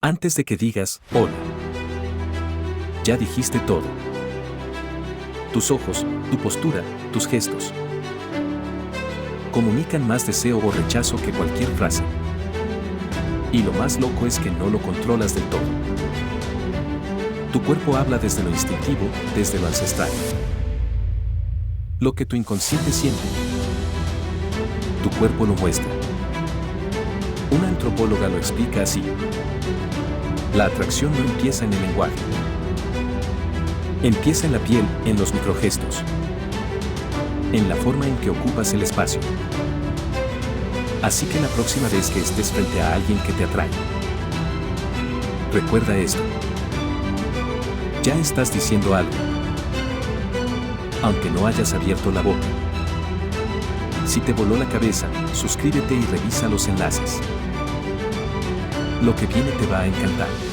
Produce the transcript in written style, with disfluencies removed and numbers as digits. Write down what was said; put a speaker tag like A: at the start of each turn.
A: Antes de que digas hola, ya dijiste todo. Tus ojos, tu postura, tus gestos comunican más deseo o rechazo que cualquier frase. Y lo más loco es que no lo controlas del todo. Tu cuerpo habla desde lo instintivo, desde lo ancestral. Lo que tu inconsciente siente, tu cuerpo lo muestra. Una antropóloga lo explica así. La atracción no empieza en el lenguaje. Empieza en la piel, en los microgestos. En la forma en que ocupas el espacio. Así que la próxima vez que estés frente a alguien que te atrae, recuerda esto. Ya estás diciendo algo, aunque no hayas abierto la boca. Si te voló la cabeza, suscríbete y revisa los enlaces. Lo que viene te va a encantar.